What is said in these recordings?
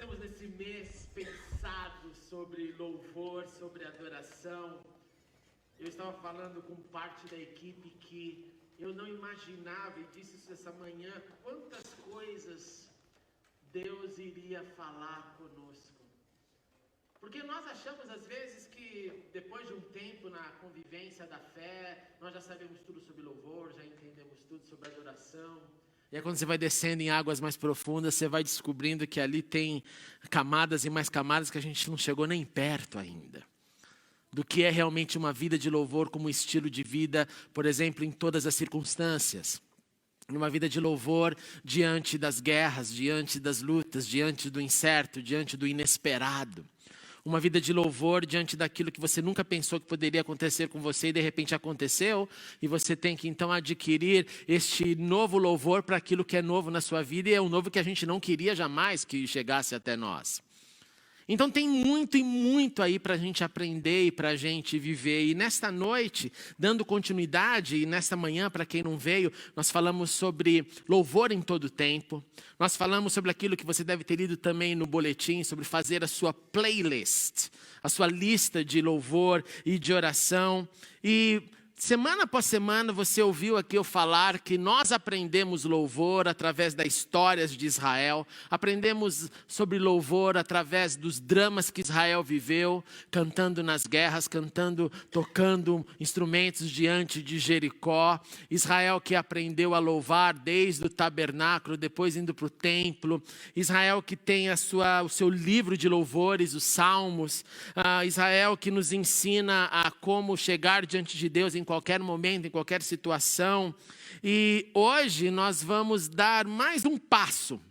temos nesse mês pensado sobre louvor, sobre adoração. Eu estava falando com parte da equipe que eu não imaginava, e disse isso essa manhã, quantas coisas Deus iria falar conosco. Porque nós achamos às vezes que depois de um tempo na convivência da fé, nós já sabemos tudo sobre louvor, já entendemos tudo sobre adoração. E aí quando você vai descendo em águas mais profundas, você vai descobrindo que ali tem camadas e mais camadas que a gente não chegou nem perto ainda. Do que é realmente uma vida de louvor como estilo de vida, por exemplo, em todas as circunstâncias. Numa vida de louvor diante das guerras, diante das lutas, diante do incerto, diante do inesperado. Uma vida de louvor diante daquilo que você nunca pensou que poderia acontecer com você e de repente aconteceu. E você tem que então adquirir este novo louvor para aquilo que é novo na sua vida. E é um novo que a gente não queria jamais que chegasse até nós. Então tem muito e muito aí para a gente aprender e para a gente viver. E nesta noite, dando continuidade, e nesta manhã, para quem não veio, nós falamos sobre louvor em todo o tempo. Nós falamos sobre aquilo que você deve ter lido também no boletim, sobre fazer a sua playlist, a sua lista de louvor e de oração. E semana após semana você ouviu aqui eu falar que nós aprendemos louvor através das histórias de Israel, aprendemos sobre louvor através dos dramas que Israel viveu, cantando nas guerras, tocando instrumentos diante de Jericó. Israel que aprendeu a louvar desde o tabernáculo, depois indo para o templo. Israel que tem o seu livro de louvores, os Salmos. Israel que nos ensina a como chegar diante de Deus em qualquer momento, em qualquer situação. E hoje nós vamos dar mais um passo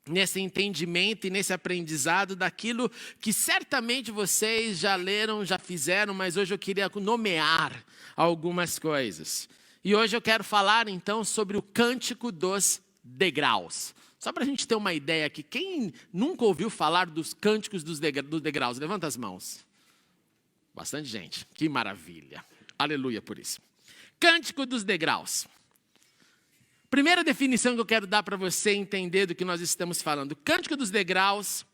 nesse entendimento e nesse aprendizado daquilo que certamente vocês já leram, já fizeram, mas hoje eu queria nomear algumas coisas. E hoje eu quero falar então sobre o Cântico dos Degraus. Só para a gente ter uma ideia aqui, quem nunca ouviu falar dos Cânticos dos Degraus? Levanta as mãos. Bastante gente, que maravilha. Aleluia por isso. Cântico dos Degraus. Primeira definição que eu quero dar para você entender do que nós estamos falando. Cântico dos Degraus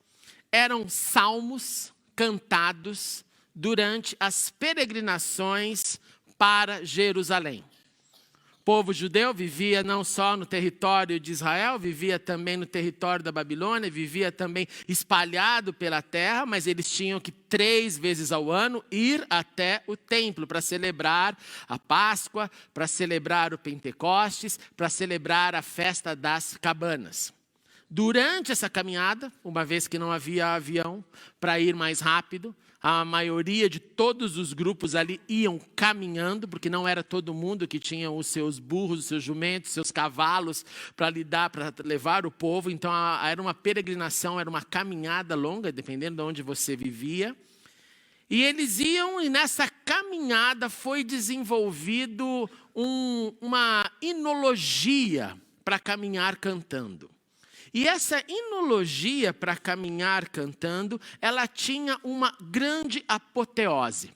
eram salmos cantados durante as peregrinações para Jerusalém. O povo judeu vivia não só no território de Israel, vivia também no território da Babilônia, vivia também espalhado pela terra, mas eles tinham que 3 vezes ao ano ir até o templo para celebrar a Páscoa, para celebrar o Pentecostes, para celebrar a festa das cabanas. Durante essa caminhada, uma vez que não havia avião para ir mais rápido, a maioria de todos os grupos ali iam caminhando, porque não era todo mundo que tinha os seus burros, os seus jumentos, os seus cavalos para levar o povo. Então era uma peregrinação, era uma caminhada longa, dependendo de onde você vivia. E eles iam, e nessa caminhada foi desenvolvido uma hinologia para caminhar cantando. E essa hinologia para caminhar cantando, ela tinha uma grande apoteose.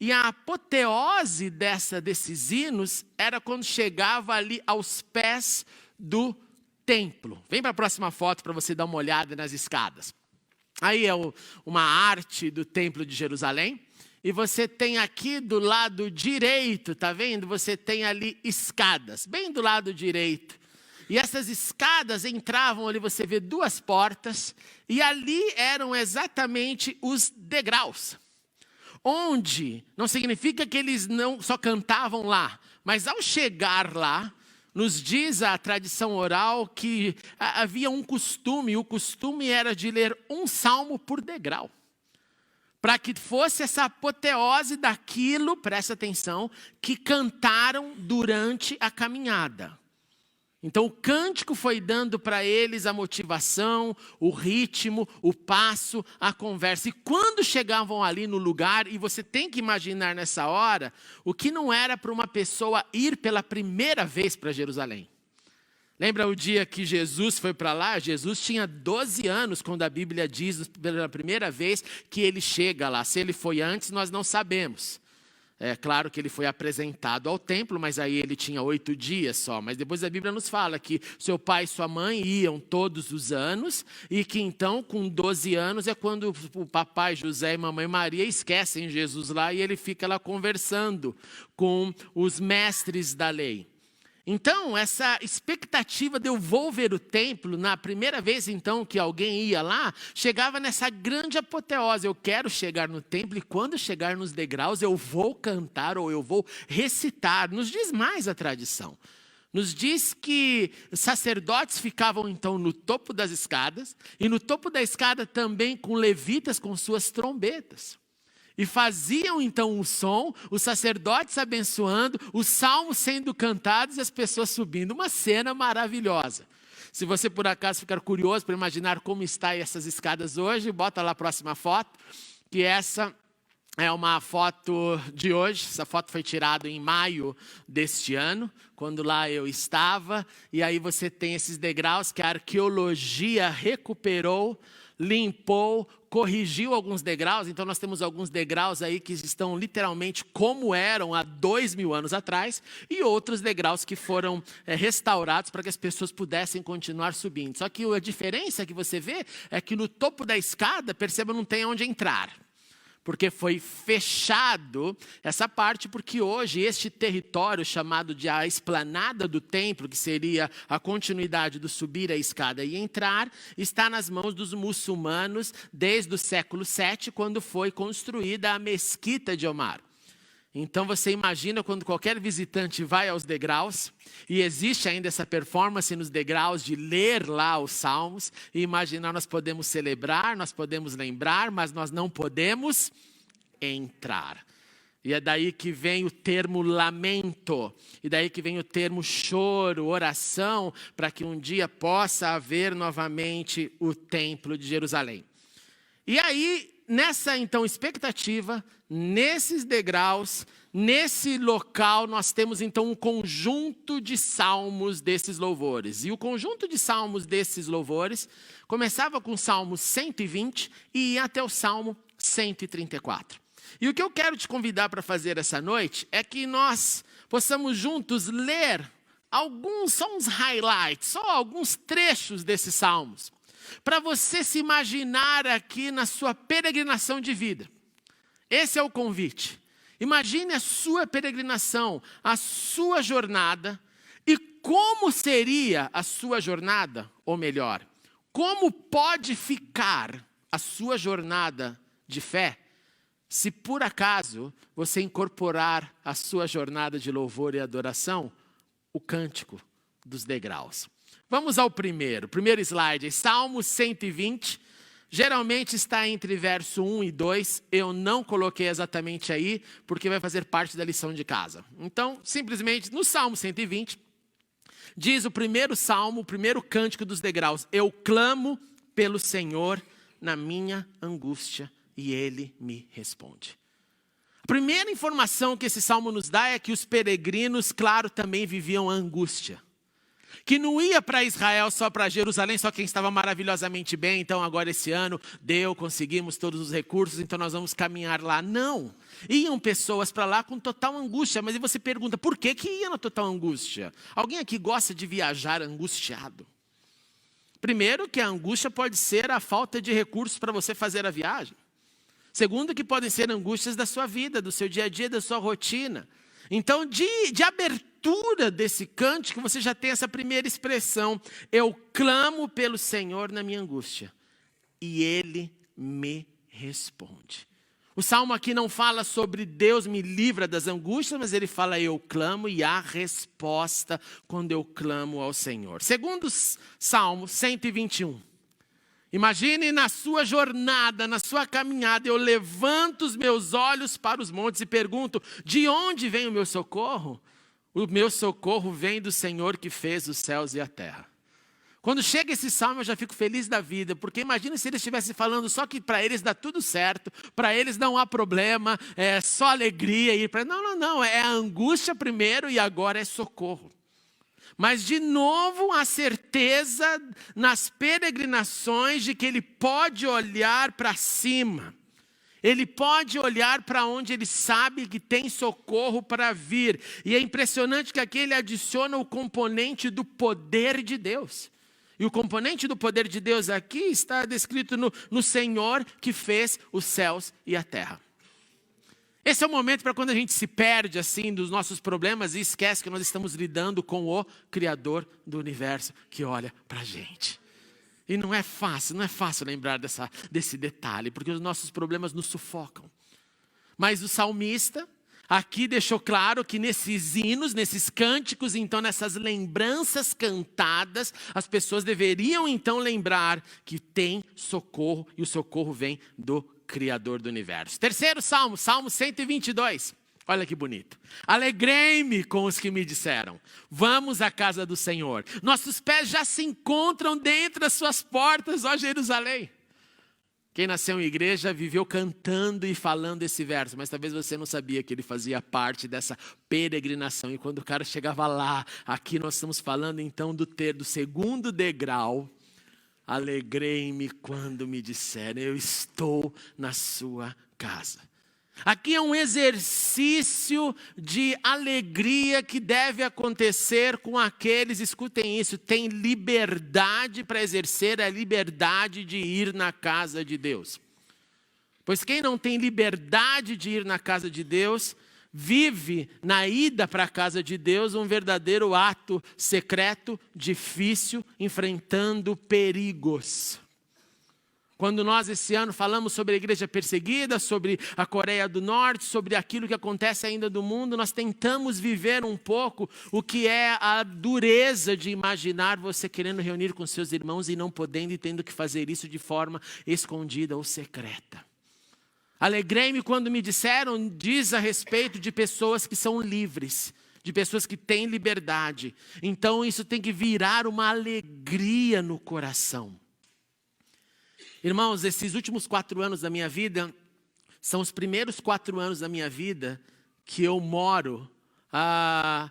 E a apoteose desses hinos era quando chegava ali aos pés do templo. Vem para a próxima foto para você dar uma olhada nas escadas. Aí é uma arte do templo de Jerusalém. E você tem aqui do lado direito, tá vendo? Você tem ali escadas, bem do lado direito. E essas escadas entravam ali, você vê 2 portas, e ali eram exatamente os degraus. Onde não significa que eles não só cantavam lá, mas ao chegar lá, nos diz a tradição oral que havia um costume, e o costume era de ler um salmo por degrau. Para que fosse essa apoteose daquilo, presta atenção, que cantaram durante a caminhada. Então o cântico foi dando para eles a motivação, o ritmo, o passo, a conversa. E quando chegavam ali no lugar, e você tem que imaginar nessa hora, o que não era para uma pessoa ir pela primeira vez para Jerusalém. Lembra o dia que Jesus foi para lá? Jesus tinha 12 anos quando a Bíblia diz pela primeira vez que ele chega lá. Se ele foi antes, nós não sabemos. É claro que ele foi apresentado ao templo, mas aí ele tinha 8 dias só. Mas depois a Bíblia nos fala que seu pai e sua mãe iam todos os anos, e que então com 12 anos é quando o papai José e mamãe Maria esquecem Jesus lá e ele fica lá conversando com os mestres da lei. Então, essa expectativa de eu vou ver o templo, na primeira vez então que alguém ia lá, chegava nessa grande apoteose. Eu quero chegar no templo e quando chegar nos degraus eu vou cantar ou eu vou recitar. Nos diz mais a tradição. Nos diz que sacerdotes ficavam então no topo das escadas e no topo da escada também com levitas com suas trombetas. E faziam então o som, os sacerdotes abençoando, os salmos sendo cantados e as pessoas subindo. Uma cena maravilhosa. Se você por acaso ficar curioso para imaginar como estão essas escadas hoje, bota lá a próxima foto, que essa é uma foto de hoje. Essa foto foi tirada em maio deste ano, quando lá eu estava. E aí você tem esses degraus que a arqueologia recuperou, limpou, corrigiu alguns degraus. Então nós temos alguns degraus aí que estão literalmente como eram há 2000 anos atrás, e outros degraus que foram restaurados para que as pessoas pudessem continuar subindo. Só que a diferença que você vê é que no topo da escada, perceba, não tem onde entrar. Porque foi fechado essa parte, porque hoje este território chamado de a esplanada do templo, que seria a continuidade do subir a escada e entrar, está nas mãos dos muçulmanos desde o século VII, quando foi construída a mesquita de Omar. Então você imagina quando qualquer visitante vai aos degraus, e existe ainda essa performance nos degraus de ler lá os salmos, e imaginar, nós podemos celebrar, nós podemos lembrar, mas nós não podemos entrar. E é daí que vem o termo lamento, e daí que vem o termo choro, oração, para que um dia possa haver novamente o templo de Jerusalém. E aí, nessa então expectativa, nesses degraus, nesse local, nós temos então um conjunto de salmos desses louvores. E o conjunto de salmos desses louvores começava com o Salmo 120 e ia até o Salmo 134. E o que eu quero te convidar para fazer essa noite é que nós possamos juntos ler só uns highlights, só alguns trechos desses salmos, para você se imaginar aqui na sua peregrinação de vida. Esse é o convite. Imagine a sua peregrinação, a sua jornada, e como seria a sua jornada, ou melhor, como pode ficar a sua jornada de fé, se por acaso você incorporar a sua jornada de louvor e adoração, o cântico dos degraus. Vamos ao primeiro slide, Salmo 120, geralmente está entre verso 1 e 2, eu não coloquei exatamente aí, porque vai fazer parte da lição de casa. Então, simplesmente, no Salmo 120, diz o primeiro salmo, o primeiro cântico dos degraus: eu clamo pelo Senhor na minha angústia, e Ele me responde. A primeira informação que esse salmo nos dá é que os peregrinos, claro, também viviam a angústia. Que não ia para Israel só para Jerusalém, só quem estava maravilhosamente bem, então agora esse ano conseguimos todos os recursos, então nós vamos caminhar lá. Não, iam pessoas para lá com total angústia, mas aí você pergunta, por que ia na total angústia? Alguém aqui gosta de viajar angustiado? Primeiro, que a angústia pode ser a falta de recursos para você fazer a viagem. Segundo, que podem ser angústias da sua vida, do seu dia a dia, da sua rotina. Então, de abertura desse cântico, você já tem essa primeira expressão: eu clamo pelo Senhor na minha angústia, e Ele me responde. O salmo aqui não fala sobre Deus me livra das angústias, mas ele fala eu clamo, e há resposta quando eu clamo ao Senhor. Segundo Salmo 121. Imagine na sua jornada, na sua caminhada, eu levanto os meus olhos para os montes e pergunto, de onde vem o meu socorro? O meu socorro vem do Senhor que fez os céus e a terra. Quando chega esse salmo eu já fico feliz da vida, porque imagina se eles estivessem falando só que para eles dá tudo certo, para eles não há problema, é só alegria. Não, é a angústia primeiro e agora é socorro. Mas de novo a certeza nas peregrinações de que ele pode olhar para cima. Ele pode olhar para onde ele sabe que tem socorro para vir. E é impressionante que aqui ele adiciona o componente do poder de Deus. E o componente do poder de Deus aqui está descrito no Senhor que fez os céus e a terra. Esse é o momento para quando a gente se perde assim dos nossos problemas e esquece que nós estamos lidando com o Criador do universo que olha para a gente. E não é fácil lembrar desse detalhe, porque os nossos problemas nos sufocam. Mas o salmista aqui deixou claro que nesses hinos, nesses cânticos, então nessas lembranças cantadas, as pessoas deveriam então lembrar que tem socorro e o socorro vem do Criador do universo. Terceiro salmo, Salmo 122. Olha que bonito. Alegrei-me com os que me disseram, vamos à casa do Senhor. Nossos pés já se encontram dentro das suas portas, ó Jerusalém. Quem nasceu em igreja viveu cantando e falando esse verso, mas talvez você não sabia que ele fazia parte dessa peregrinação. E quando o cara chegava lá, aqui nós estamos falando então do segundo degrau. Alegrei-me quando me disseram, eu estou na sua casa. Aqui é um exercício de alegria que deve acontecer com aqueles, escutem isso, têm liberdade para exercer a liberdade de ir na casa de Deus. Pois quem não tem liberdade de ir na casa de Deus, vive na ida para a casa de Deus um verdadeiro ato secreto, difícil, enfrentando perigos. Quando nós esse ano falamos sobre a igreja perseguida, sobre a Coreia do Norte, sobre aquilo que acontece ainda do mundo, nós tentamos viver um pouco o que é a dureza de imaginar você querendo reunir com seus irmãos e não podendo e tendo que fazer isso de forma escondida ou secreta. Alegrei-me quando me disseram, diz a respeito de pessoas que são livres, de pessoas que têm liberdade. Então isso tem que virar uma alegria no coração. Irmãos, esses últimos 4 anos da minha vida, são os primeiros 4 anos da minha vida que eu moro a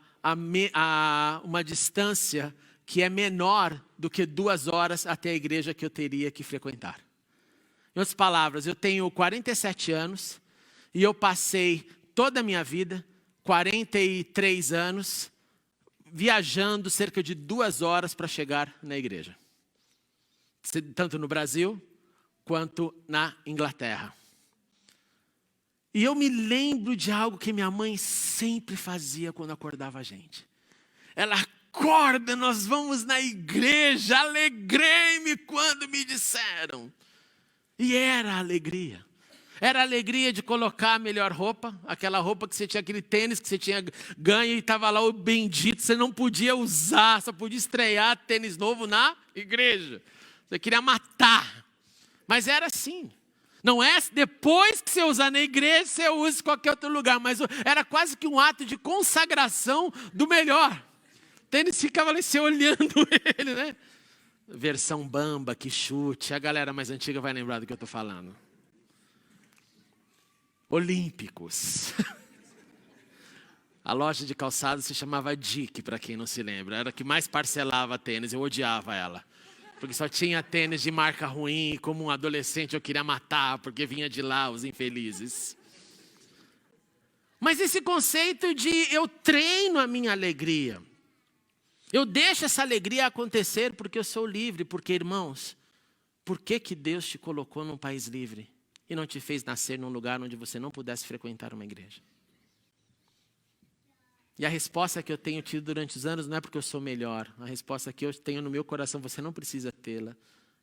uma distância que é menor do que 2 horas até a igreja que eu teria que frequentar. Em outras palavras, eu tenho 47 anos e eu passei toda a minha vida, 43 anos, viajando cerca de 2 horas para chegar na igreja. Tanto no Brasil quanto na Inglaterra. E eu me lembro de algo que minha mãe sempre fazia quando acordava a gente. Ela acorda, nós vamos na igreja, alegrei-me quando me disseram. E era a alegria. Era a alegria de colocar a melhor roupa, aquela roupa que você tinha, aquele tênis que você tinha ganho e estava lá o bendito, você não podia usar, só podia estrear tênis novo na igreja. Você queria matar. Mas era assim. Não é depois que você usar na igreja, você usa em qualquer outro lugar. Mas era quase que um ato de consagração do melhor. O tênis ficava ali, você olhando ele, né? Versão bamba, que chute. A galera mais antiga vai lembrar do que eu estou falando. Olímpicos. A loja de calçados se chamava Dick, para quem não se lembra. Era a que mais parcelava tênis, eu odiava ela. Porque só tinha tênis de marca ruim, e como um adolescente eu queria matar, porque vinha de lá os infelizes. Mas esse conceito de eu treino a minha alegria. Eu deixo essa alegria acontecer porque eu sou livre. Porque, irmãos, por que Deus te colocou num país livre e não te fez nascer num lugar onde você não pudesse frequentar uma igreja? E a resposta que eu tenho tido durante os anos não é porque eu sou melhor. A resposta que eu tenho no meu coração, você não precisa tê-la.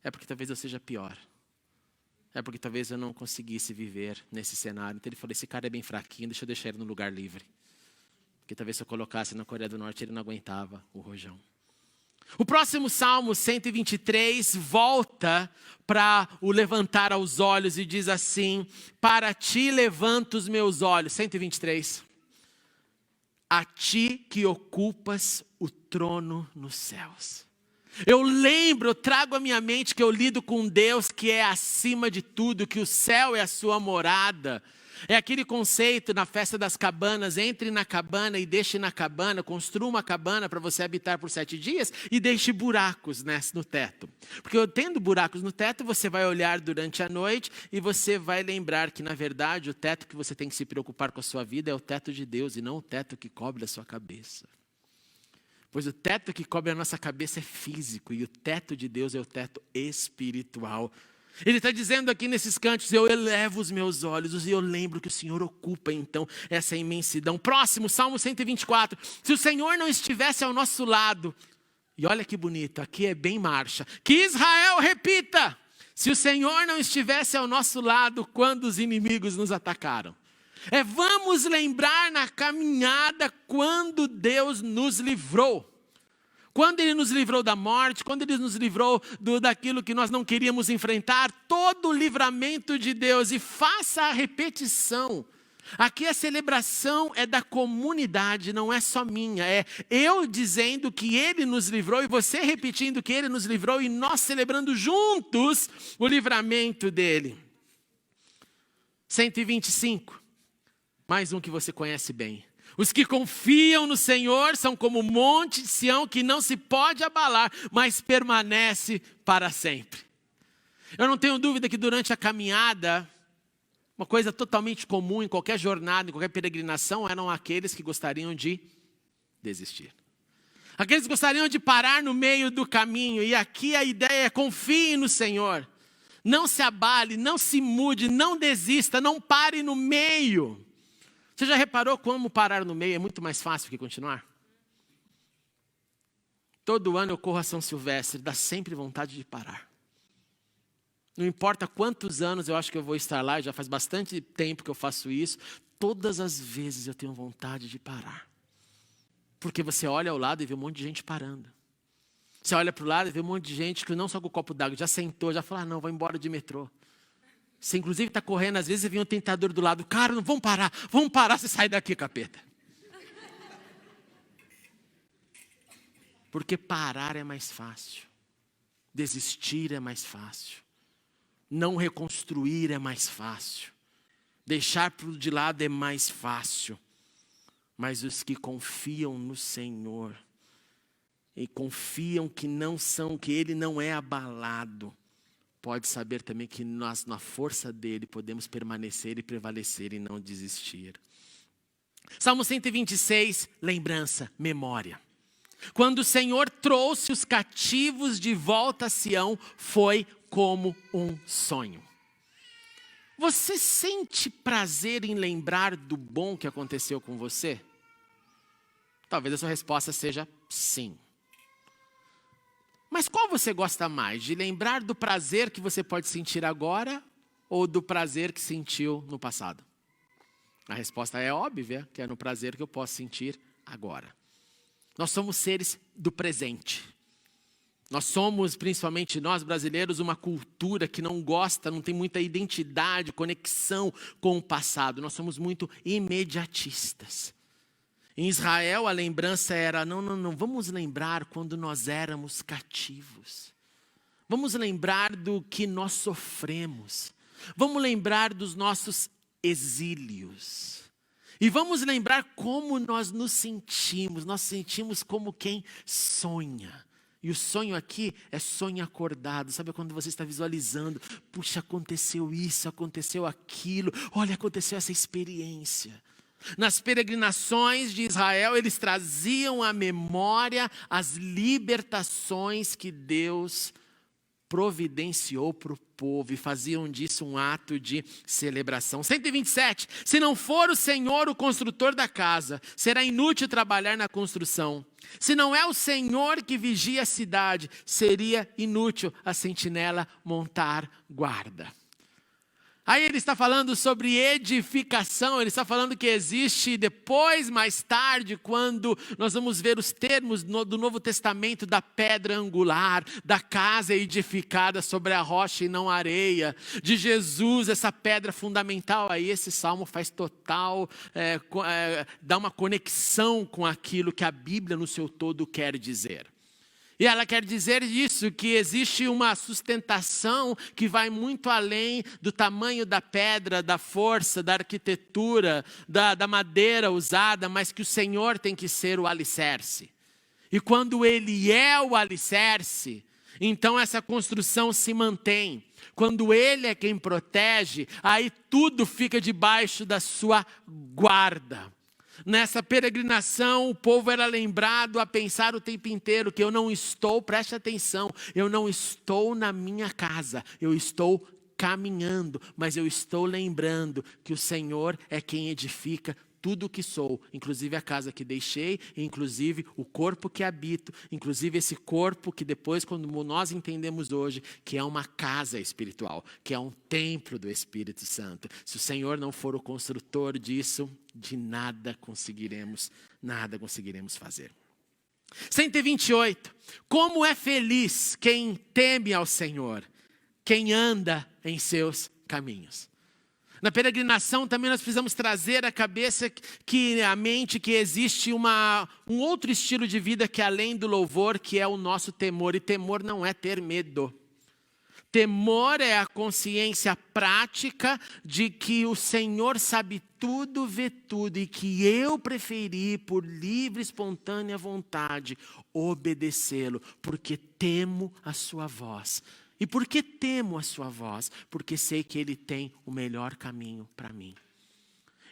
É porque talvez eu seja pior. É porque talvez eu não conseguisse viver nesse cenário. Então ele falou, esse cara é bem fraquinho, deixa eu deixar ele no lugar livre. Porque talvez se eu colocasse na Coreia do Norte, ele não aguentava o rojão. O próximo Salmo 123 volta para o levantar aos olhos e diz assim, para ti levanto os meus olhos. 123. A ti que ocupas o trono nos céus. Eu trago à minha mente que eu lido com Deus que é acima de tudo, que o céu é a sua morada. É aquele conceito na festa das cabanas: entre na cabana e deixe na cabana, construa uma cabana para você habitar por 7 dias e deixe buracos no teto. Porque tendo buracos no teto, você vai olhar durante a noite e você vai lembrar que, na verdade, o teto que você tem que se preocupar com a sua vida é o teto de Deus e não o teto que cobre a sua cabeça. Pois o teto que cobre a nossa cabeça é físico e o teto de Deus é o teto espiritual. Ele está dizendo aqui nesses cantos: eu elevo os meus olhos e eu lembro que o Senhor ocupa então essa imensidão. Próximo, Salmo 124. Se o Senhor não estivesse ao nosso lado, e olha que bonito, aqui é bem marcha. Que Israel repita: se o Senhor não estivesse ao nosso lado quando os inimigos nos atacaram. Vamos lembrar na caminhada quando Deus nos livrou. Quando Ele nos livrou da morte, quando Ele nos livrou daquilo que nós não queríamos enfrentar, todo o livramento de Deus. E faça a repetição. Aqui a celebração é da comunidade, não é só minha. É eu dizendo que Ele nos livrou e você repetindo que Ele nos livrou e nós celebrando juntos o livramento dEle. 125. Mais um que você conhece bem. Os que confiam no Senhor são como o monte de Sião que não se pode abalar, mas permanece para sempre. Eu não tenho dúvida que durante a caminhada, uma coisa totalmente comum em qualquer jornada, em qualquer peregrinação, eram aqueles que gostariam de desistir. Aqueles que gostariam de parar no meio do caminho. E aqui a ideia é: confie no Senhor. Não se abale, não se mude, não desista, não pare no meio. Você já reparou como parar no meio é muito mais fácil que continuar? Todo ano eu corro a São Silvestre, dá sempre vontade de parar. Não importa quantos anos eu acho que eu vou estar lá, já faz bastante tempo que eu faço isso, todas as vezes eu tenho vontade de parar. Porque você olha ao lado e vê um monte de gente parando. Você olha para o lado e vê um monte de gente que não só com o copo d'água, já sentou, já falou: não, vou embora de metrô. Você inclusive está correndo, às vezes você vê um tentador do lado: cara, não, vamos parar, você sai daqui, capeta. Porque parar é mais fácil, desistir é mais fácil, não reconstruir é mais fácil, deixar de lado é mais fácil. Mas os que confiam no Senhor, e confiam que Ele não é abalado, pode saber também que nós, na força dEle, podemos permanecer e prevalecer e não desistir. Salmo 126, lembrança, memória. Quando o Senhor trouxe os cativos de volta a Sião, foi como um sonho. Você sente prazer em lembrar do bom que aconteceu com você? Talvez a sua resposta seja sim. Mas qual você gosta mais? De lembrar do prazer que você pode sentir agora ou do prazer que sentiu no passado? A resposta é óbvia, que é no prazer que eu posso sentir agora. Nós somos seres do presente. Nós somos, principalmente nós brasileiros, uma cultura que não gosta, não tem muita identidade, conexão com o passado. Nós somos muito imediatistas. Em Israel, a lembrança era: não, vamos lembrar quando nós éramos cativos. Vamos lembrar do que nós sofremos. Vamos lembrar dos nossos exílios. E vamos lembrar como nós nos sentimos. Nós sentimos como quem sonha. E o sonho aqui é sonho acordado. Sabe quando você está visualizando: puxa, aconteceu isso, aconteceu aquilo. Olha, aconteceu essa experiência. Nas peregrinações de Israel, eles traziam à memória as libertações que Deus providenciou para o povo e faziam disso um ato de celebração. 127. Se não for o Senhor o construtor da casa, será inútil trabalhar na construção. Se não é o Senhor que vigia a cidade, seria inútil a sentinela montar guarda. Aí ele está falando sobre edificação, ele está falando que existe depois, mais tarde, quando nós vamos ver os termos do Novo Testamento da pedra angular, da casa edificada sobre a rocha e não a areia, de Jesus, essa pedra fundamental. Aí esse salmo faz total, dá uma conexão com aquilo que a Bíblia no seu todo quer dizer. E ela quer dizer isso, que existe uma sustentação que vai muito além do tamanho da pedra, da força, da arquitetura, da madeira usada, mas que o Senhor tem que ser o alicerce. E quando Ele é o alicerce, então essa construção se mantém. Quando Ele é quem protege, aí tudo fica debaixo da sua guarda. Nessa peregrinação, o povo era lembrado a pensar o tempo inteiro que eu não estou, preste atenção, eu não estou na minha casa, eu estou caminhando, mas eu estou lembrando que o Senhor é quem edifica tudo o que sou, inclusive a casa que deixei, inclusive o corpo que habito, inclusive esse corpo que depois, quando nós entendemos hoje, que é uma casa espiritual, que é um templo do Espírito Santo. Se o Senhor não for o construtor disso, de nada conseguiremos fazer. 128. Como é feliz quem teme ao Senhor, quem anda em seus caminhos. Na peregrinação também nós precisamos trazer à cabeça, à mente, que existe um outro estilo de vida que é além do louvor, que é o nosso temor. E temor não é ter medo. Temor é a consciência prática de que o Senhor sabe tudo, vê tudo, e que eu preferi, por livre e espontânea vontade, obedecê-lo, porque temo a sua voz. E por que temo a sua voz? Porque sei que Ele tem o melhor caminho para mim.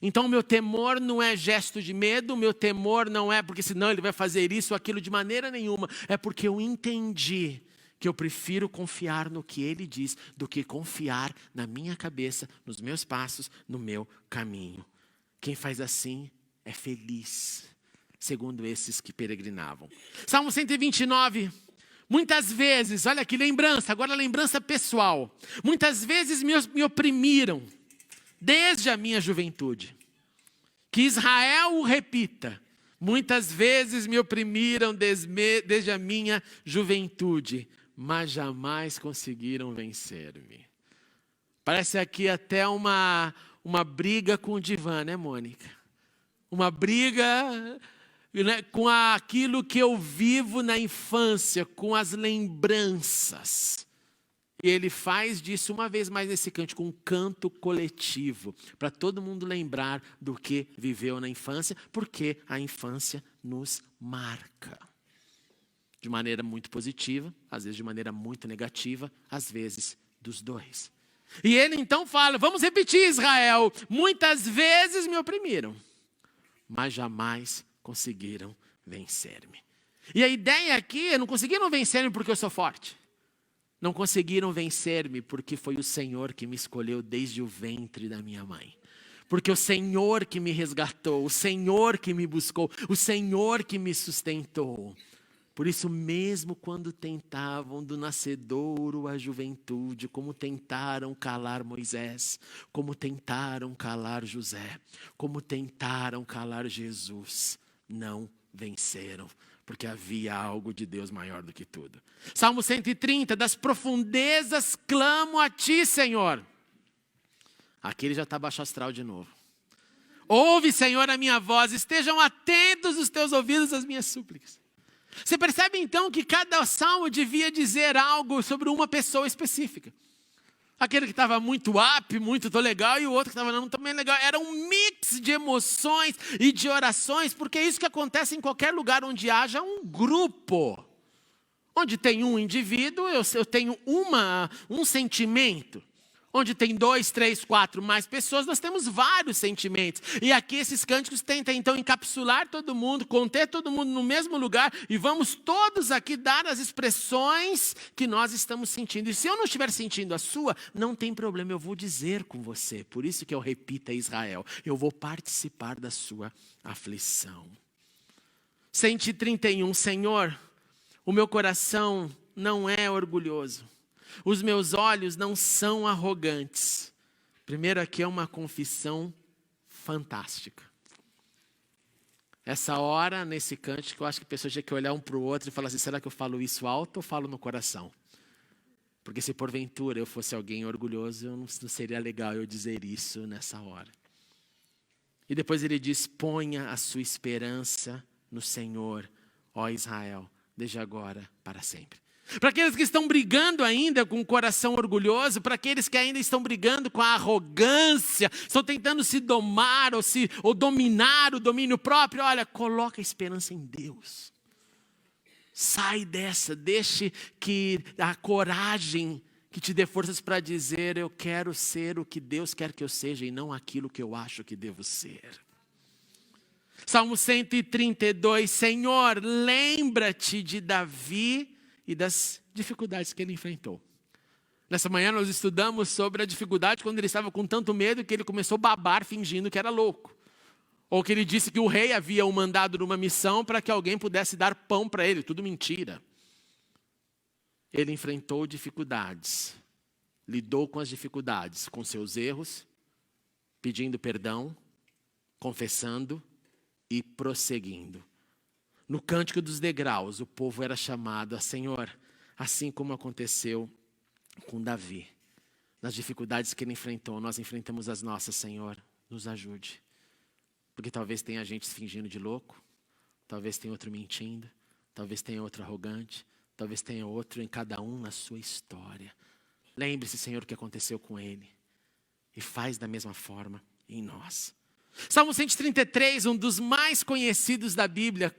Então o meu temor não é gesto de medo, o meu temor não é porque senão Ele vai fazer isso ou aquilo, de maneira nenhuma. É porque eu entendi que eu prefiro confiar no que Ele diz do que confiar na minha cabeça, nos meus passos, no meu caminho. Quem faz assim é feliz, segundo esses que peregrinavam. Salmo 129. Muitas vezes, olha que lembrança, agora lembrança pessoal. Muitas vezes me oprimiram, desde a minha juventude. Que Israel o repita. Muitas vezes me oprimiram desde a minha juventude, mas jamais conseguiram vencer-me. Parece aqui até uma briga com o divã, né, Mônica? Uma briga, né, com aquilo que eu vivo na infância, com as lembranças. E ele faz disso uma vez mais nesse cântico, um canto coletivo, para todo mundo lembrar do que viveu na infância, porque a infância nos marca. De maneira muito positiva, às vezes de maneira muito negativa, às vezes dos dois. E ele então fala, vamos repetir, Israel, muitas vezes me oprimiram, mas jamais conseguiram vencer-me. E a ideia aqui é, não conseguiram vencer-me porque eu sou forte. Não conseguiram vencer-me porque foi o Senhor que me escolheu desde o ventre da minha mãe. Porque o Senhor que me resgatou, o Senhor que me buscou, o Senhor que me sustentou. Por isso mesmo quando tentavam do nascedouro à juventude, como tentaram calar Moisés, como tentaram calar José, como tentaram calar Jesus, não venceram, porque havia algo de Deus maior do que tudo. Salmo 130, das profundezas clamo a ti, Senhor. Aqui ele já está baixo astral de novo. Ouve, Senhor, a minha voz, estejam atentos os teus ouvidos às minhas súplicas. Você percebe então que cada salmo devia dizer algo sobre uma pessoa específica. Aquele que estava muito muito tô legal, e o outro que estava não também legal. Era um mix de emoções e de orações, porque é isso que acontece em qualquer lugar onde haja um grupo. Onde tem um indivíduo, eu tenho um sentimento. Onde tem 2, 3, 4 mais pessoas, nós temos vários sentimentos. E aqui esses cânticos tentam então encapsular todo mundo, conter todo mundo no mesmo lugar. E vamos todos aqui dar as expressões que nós estamos sentindo. E se eu não estiver sentindo a sua, não tem problema, eu vou dizer com você. Por isso que eu repito a Israel, eu vou participar da sua aflição. 131, Senhor, o meu coração não é orgulhoso. Os meus olhos não são arrogantes. Primeiro aqui é uma confissão fantástica. Essa hora, nesse cântico, eu acho que a pessoa tinha que olhar um para o outro e falar assim, será que eu falo isso alto ou falo no coração? Porque se porventura eu fosse alguém orgulhoso, não seria legal eu dizer isso nessa hora. E depois ele diz, ponha a sua esperança no Senhor, ó Israel, desde agora para sempre. Para aqueles que estão brigando ainda com o coração orgulhoso, para aqueles que ainda estão brigando com a arrogância, estão tentando se domar ou dominar o domínio próprio, olha, coloca a esperança em Deus. Sai dessa, deixe que a coragem que te dê forças para dizer, eu quero ser o que Deus quer que eu seja e não aquilo que eu acho que devo ser. Salmo 132, Senhor, lembra-te de Davi e das dificuldades que ele enfrentou. Nessa manhã nós estudamos sobre a dificuldade quando ele estava com tanto medo que ele começou a babar fingindo que era louco. Ou que ele disse que o rei havia o mandado numa missão para que alguém pudesse dar pão para ele. Tudo mentira. Ele enfrentou dificuldades. Lidou com as dificuldades, com seus erros, pedindo perdão, confessando e prosseguindo. No Cântico dos Degraus, o povo era chamado a Senhor, assim como aconteceu com Davi. Nas dificuldades que ele enfrentou, nós enfrentamos as nossas, Senhor, nos ajude. Porque talvez tenha gente fingindo de louco, talvez tenha outro mentindo, talvez tenha outro arrogante, talvez tenha outro em cada um na sua história. Lembre-se, Senhor, o que aconteceu com ele e faz da mesma forma em nós. Salmo 133, um dos mais conhecidos da Bíblia.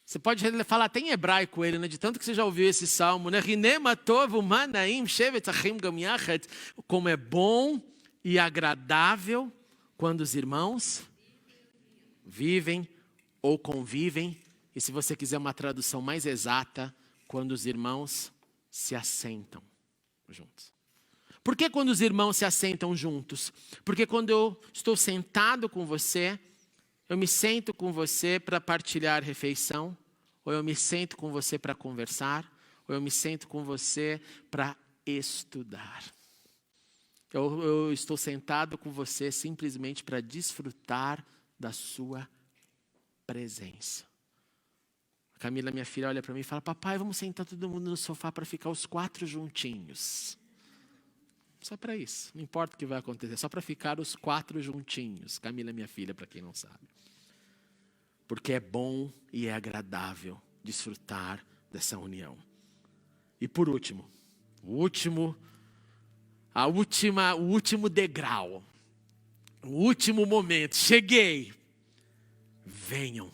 Você pode falar até em hebraico ele, né? De tanto que você já ouviu esse salmo, né? Como é bom e agradável quando os irmãos vivem ou convivem. E se você quiser uma tradução mais exata, quando os irmãos se assentam juntos. Por que quando os irmãos se assentam juntos? Porque quando eu estou sentado com você, eu me sento com você para partilhar refeição, ou eu me sento com você para conversar, ou eu me sento com você para estudar. Eu estou sentado com você simplesmente para desfrutar da sua presença. A Camila, minha filha, olha para mim e fala, papai, vamos sentar todo mundo no sofá para ficar os 4 juntinhos. Só para isso, não importa o que vai acontecer, só para ficar os 4 juntinhos. Camila, minha filha, para quem não sabe. Porque é bom e é agradável desfrutar dessa união. E por último, o último degrau, o último momento, cheguei. Venham,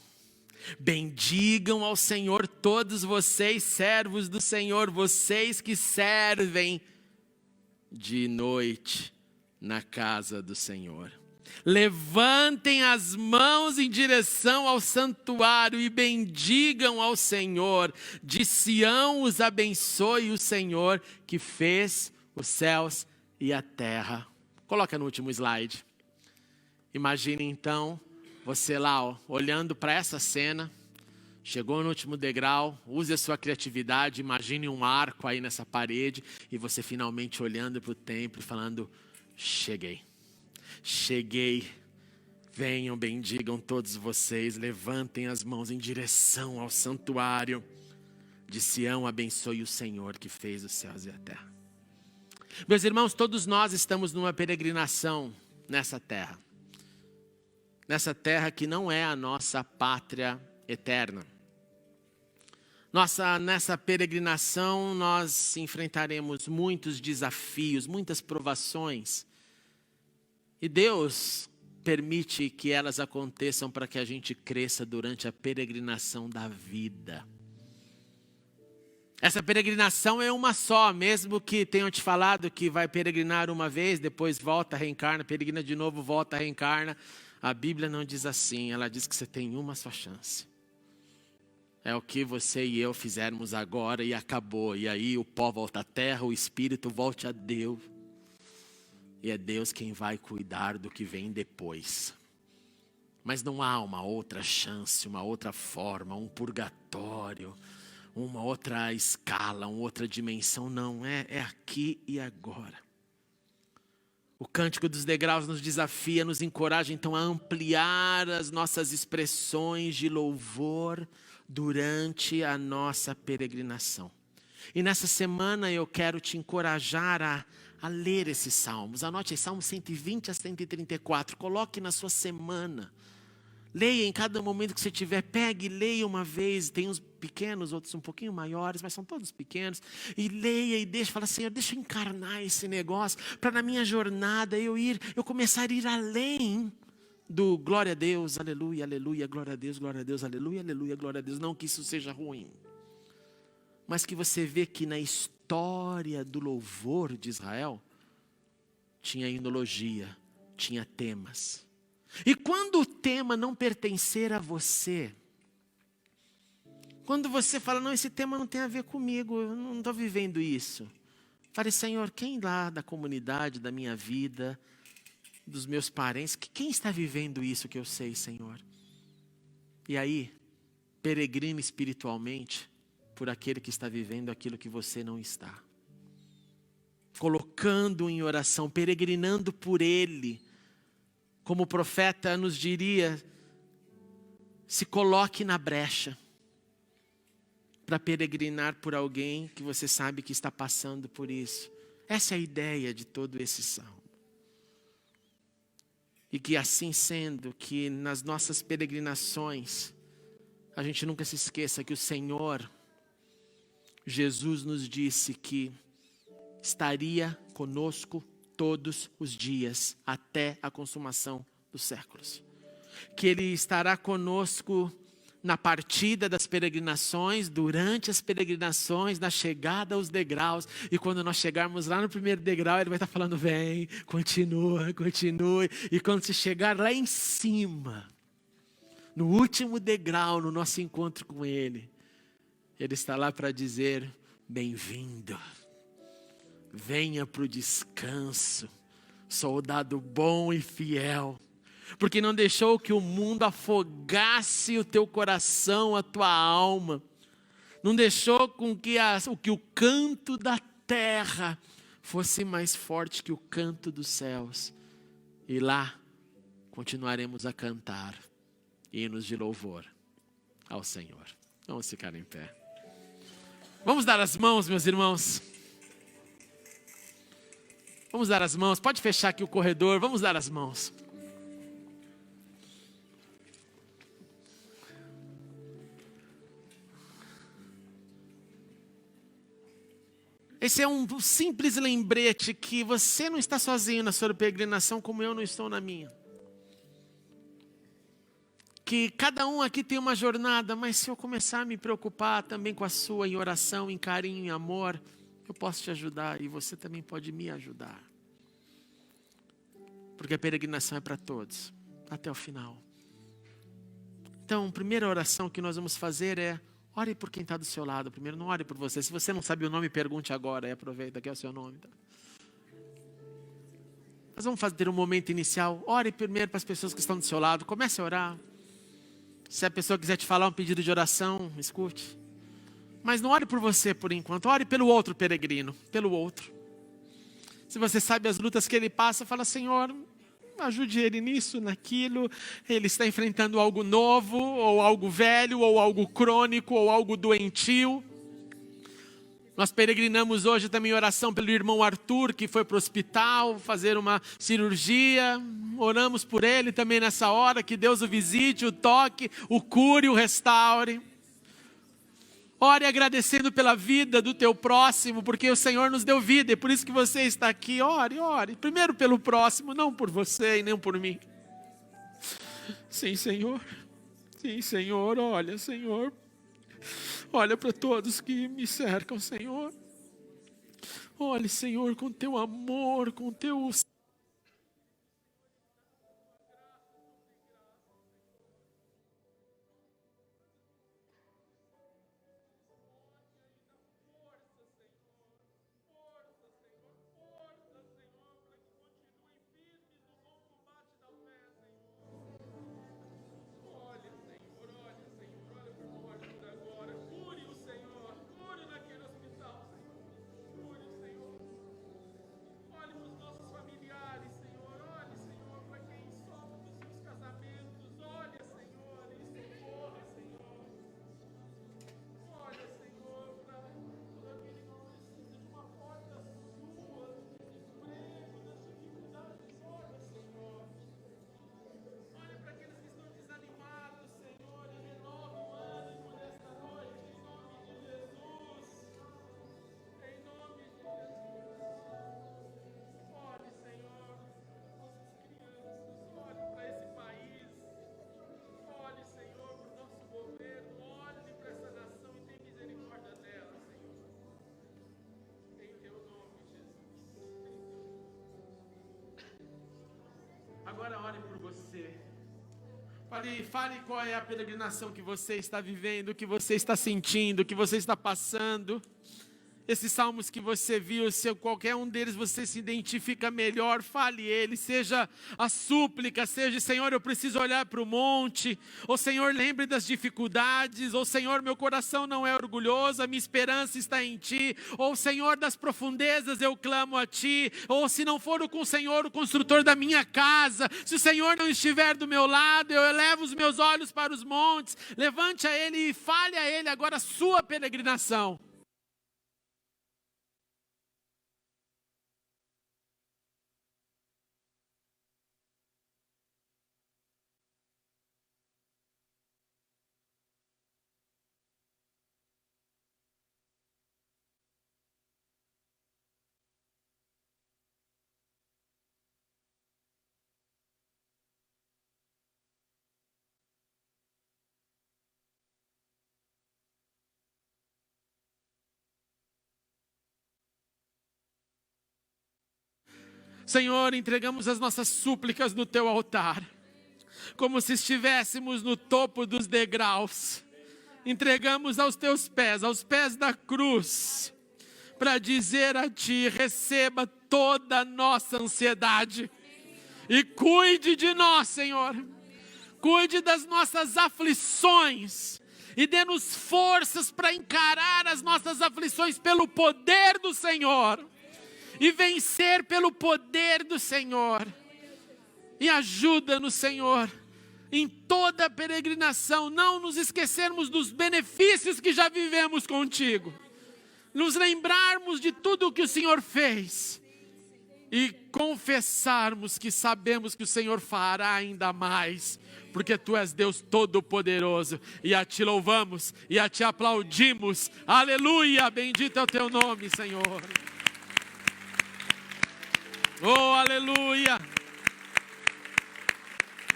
bendigam ao Senhor todos vocês, servos do Senhor, vocês que servem de noite na casa do Senhor. Levantem as mãos em direção ao santuário e bendigam ao Senhor. De Sião os abençoe o Senhor que fez os céus e a terra. Coloca no último slide. Imagine então você lá, olhando para essa cena. Chegou no último degrau, use a sua criatividade, imagine um arco aí nessa parede e você finalmente olhando para o templo e falando, cheguei, venham, bendigam todos vocês, levantem as mãos em direção ao santuário. De Sião abençoe o Senhor que fez os céus e a terra. Meus irmãos, todos nós estamos numa peregrinação nessa terra. Nessa terra que não é a nossa pátria eterna. Nessa peregrinação nós enfrentaremos muitos desafios, muitas provações. E Deus permite que elas aconteçam para que a gente cresça durante a peregrinação da vida. Essa peregrinação é uma só, mesmo que tenham te falado que vai peregrinar uma vez, depois volta, reencarna, peregrina de novo, volta, reencarna. A Bíblia não diz assim, ela diz que você tem uma só chance. É o que você e eu fizermos agora e acabou. E aí o pó volta à terra, o espírito volta a Deus. E é Deus quem vai cuidar do que vem depois. Mas não há uma outra chance, uma outra forma, um purgatório, uma outra escala, uma outra dimensão. Não, é aqui e agora. O Cântico dos Degraus nos desafia, nos encoraja então a ampliar as nossas expressões de louvor durante a nossa peregrinação. E nessa semana eu quero te encorajar a ler esses salmos. Anote aí, Salmo 120 a 134. Coloque na sua semana. Leia em cada momento que você tiver, pegue e leia uma vez. Tem uns pequenos, outros um pouquinho maiores, mas são todos pequenos. E leia e fala, Senhor, deixa eu encarnar esse negócio, para na minha jornada eu começar a ir além do glória a Deus, aleluia, aleluia, glória a Deus, aleluia, aleluia, glória a Deus. Não que isso seja ruim, mas que você vê que na história do louvor de Israel, tinha himnologia, tinha temas. E quando o tema não pertencer a você, quando você fala, não, esse tema não tem a ver comigo, eu não estou vivendo isso. Fale, Senhor, quem lá da comunidade, da minha vida, dos meus parentes, quem está vivendo isso que eu sei, Senhor? E aí, peregrine espiritualmente por aquele que está vivendo aquilo que você não está. Colocando em oração, peregrinando por ele. Como o profeta nos diria, se coloque na brecha para peregrinar por alguém que você sabe que está passando por isso. Essa é a ideia de todo esse salmo. E que assim sendo, que nas nossas peregrinações, a gente nunca se esqueça que o Senhor, Jesus nos disse que estaria conosco todos os dias, até a consumação dos séculos. Que Ele estará conosco na partida das peregrinações, durante as peregrinações, na chegada aos degraus. E quando nós chegarmos lá no primeiro degrau, Ele vai estar falando, vem, continua, continue. E quando se chegar lá em cima, no último degrau, no nosso encontro com Ele, Ele está lá para dizer, bem-vindo. Venha para o descanso, soldado bom e fiel, porque não deixou que o mundo afogasse o teu coração, a tua alma, não deixou com que o canto da terra fosse mais forte que o canto dos céus, e lá continuaremos a cantar hinos de louvor ao Senhor. Vamos ficar em pé. Vamos dar as mãos, meus irmãos. Vamos dar as mãos, pode fechar aqui o corredor, vamos dar as mãos. Esse é um simples lembrete que você não está sozinho na sua peregrinação, como eu não estou na minha. Que cada um aqui tem uma jornada, mas se eu começar a me preocupar também com a sua, em oração, em carinho, em amor, eu posso te ajudar e você também pode me ajudar. Porque a peregrinação é para todos, até o final. Então, a primeira oração que nós vamos fazer é, ore por quem está do seu lado. Primeiro, não ore por você. Se você não sabe o nome, pergunte agora e aproveita que é o seu nome. Tá? Nós vamos fazer um momento inicial. Ore primeiro para as pessoas que estão do seu lado. Comece a orar. Se a pessoa quiser te falar um pedido de oração, escute. Mas não ore por você por enquanto. Ore pelo outro peregrino, pelo outro. Se você sabe as lutas que ele passa, fala, Senhor, ajude ele nisso, naquilo. Ele está enfrentando algo novo, ou algo velho, ou algo crônico, ou algo doentio. Nós peregrinamos hoje também em oração pelo irmão Arthur, que foi para o hospital fazer uma cirurgia. Oramos por ele também nessa hora, que Deus o visite, o toque, o cure, o restaure. Ore agradecendo pela vida do teu próximo, porque o Senhor nos deu vida, e por isso que você está aqui. Ore, ore. Primeiro pelo próximo, não por você e nem por mim. Sim, Senhor. Sim, Senhor. Olha, Senhor. Olha para todos que me cercam, Senhor. Olhe, Senhor, com teu amor, com teu... Agora ore por você. Fale qual é a peregrinação que você está vivendo, o que você está sentindo, o que você está passando. Esses salmos que você viu, se qualquer um deles você se identifica melhor, fale ele, seja a súplica, seja: Senhor, eu preciso olhar para o monte, ou Senhor, lembre das dificuldades, ou Senhor, meu coração não é orgulhoso, a minha esperança está em Ti, ou Senhor, das profundezas eu clamo a Ti, ou se não for com o Senhor, o construtor da minha casa, se o Senhor não estiver do meu lado, eu elevo os meus olhos para os montes. Levante a Ele e fale a Ele agora a sua peregrinação. Senhor, entregamos as nossas súplicas no Teu altar, como se estivéssemos no topo dos degraus. Entregamos aos Teus pés, aos pés da cruz, para dizer a Ti: receba toda a nossa ansiedade e cuide de nós, Senhor. Cuide das nossas aflições e dê-nos forças para encarar as nossas aflições pelo poder do Senhor. E vencer pelo poder do Senhor. E ajuda-nos, Senhor, em toda a peregrinação, não nos esquecermos dos benefícios que já vivemos contigo. Nos lembrarmos de tudo o que o Senhor fez. E confessarmos que sabemos que o Senhor fará ainda mais. Porque Tu és Deus Todo-Poderoso. E a Ti louvamos e a Ti aplaudimos. Aleluia, bendito é o Teu nome, Senhor. Oh, aleluia,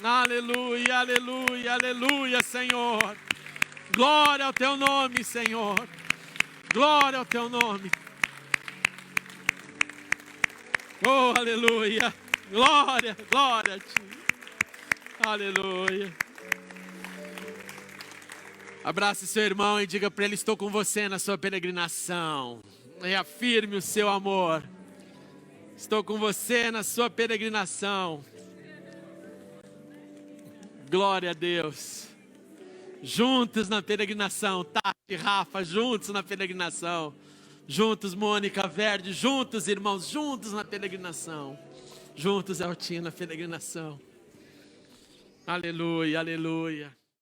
aleluia, aleluia, aleluia, Senhor. Glória ao Teu nome, Senhor. Glória ao Teu nome. Oh, aleluia. Glória, glória a Ti. Aleluia. Abrace seu irmão e diga para ele: estou com você na sua peregrinação. Reafirme o seu amor. Estou com você na sua peregrinação. Glória a Deus. Juntos na peregrinação. Tati e Rafa, juntos na peregrinação. Juntos, Mônica, Verde, juntos, irmãos, juntos na peregrinação. Juntos, Eltinho, na peregrinação. Aleluia, aleluia.